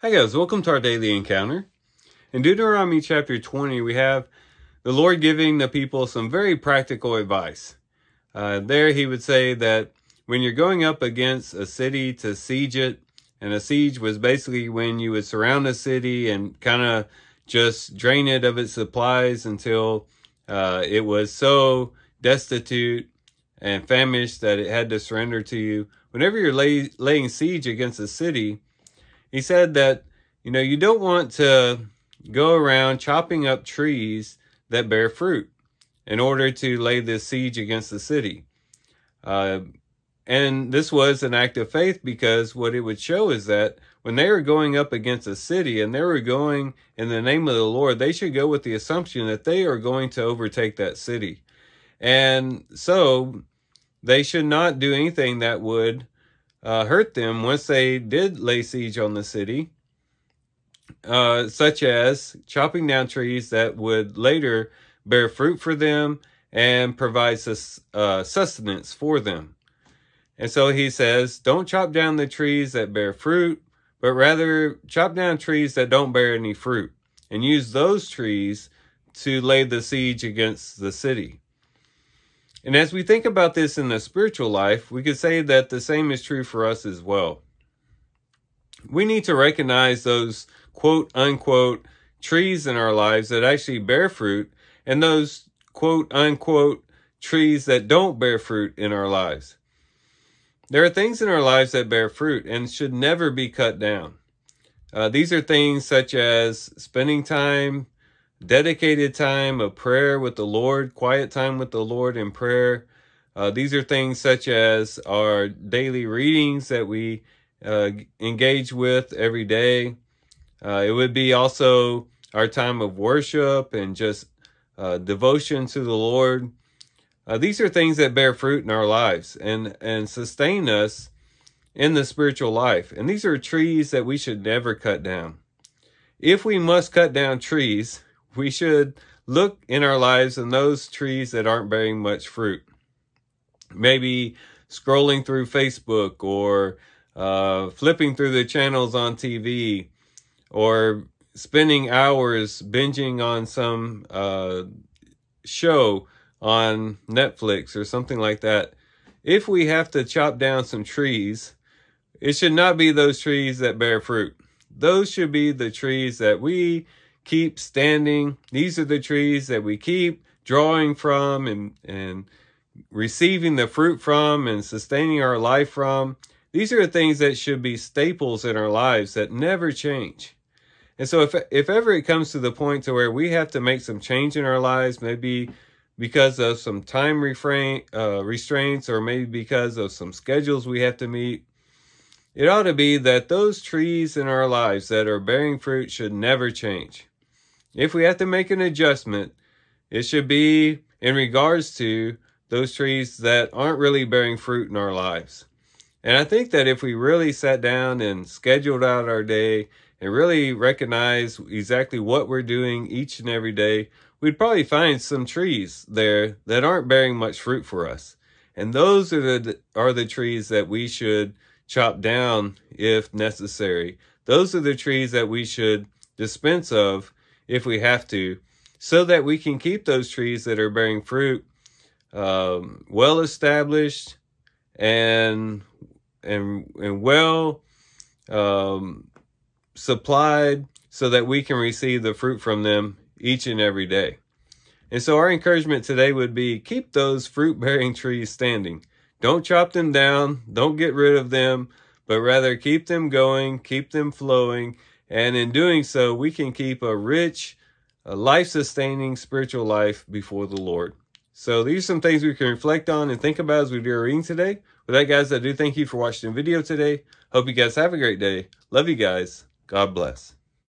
Hi guys, welcome to our daily encounter. In Deuteronomy chapter 20, we have the Lord giving the people some very practical advice. There he would say that when you're going up against a city to siege it, and a siege was basically when you would surround a city and kind of just drain it of its supplies until it was so destitute and famished that it had to surrender to you. Whenever you're laying siege against a city, he said that, you don't want to go around chopping up trees that bear fruit in order to lay this siege against the city. And this was an act of faith, because what it would show is that when they were going up against a city and they were going in the name of the Lord, they should go with the assumption that they are going to overtake that city. And so they should not do anything that would hurt them once they did lay siege on the city, such as chopping down trees that would later bear fruit for them and provide sustenance for them. And so he says, don't chop down the trees that bear fruit, but rather chop down trees that don't bear any fruit, and use those trees to lay the siege against the city. And as we think about this in the spiritual life, we could say that the same is true for us as well. We need to recognize those quote unquote trees in our lives that actually bear fruit, and those quote unquote trees that don't bear fruit in our lives. There are things in our lives that bear fruit and should never be cut down. These are things such as spending time, dedicated time of prayer with the Lord, quiet time with the Lord in prayer. These are things such as our daily readings that we engage with every day. It would be also our time of worship and just devotion to the Lord. These are things that bear fruit in our lives and sustain us in the spiritual life. And these are trees that we should never cut down. If we must cut down trees, we should look in our lives in those trees that aren't bearing much fruit. Maybe scrolling through Facebook, or flipping through the channels on TV, or spending hours binging on some show on Netflix or something like that. If we have to chop down some trees, it should not be those trees that bear fruit. Those should be the trees that we keep standing. These are the trees that we keep drawing from and receiving the fruit from and sustaining our life from. These are the things that should be staples in our lives that never change. And so if ever it comes to the point to where we have to make some change in our lives, maybe because of some time restraints, or maybe because of some schedules we have to meet, it ought to be that those trees in our lives that are bearing fruit should never change. If we have to make an adjustment, it should be in regards to those trees that aren't really bearing fruit in our lives. And I think that if we really sat down and scheduled out our day and really recognize exactly what we're doing each and every day, we'd probably find some trees there that aren't bearing much fruit for us. And those are the trees that we should chop down if necessary. Those are the trees that we should dispense of if we have to, so that we can keep those trees that are bearing fruit well established and well supplied, so that we can receive the fruit from them each and every day. And so our encouragement today would be, keep those fruit-bearing trees standing. Don't chop them down, don't get rid of them, but rather keep them going, keep them flowing, and in doing so, we can keep a rich, life-sustaining spiritual life before the Lord. So these are some things we can reflect on and think about as we do our reading today. With that, guys, I do thank you for watching the video today. Hope you guys have a great day. Love you guys. God bless.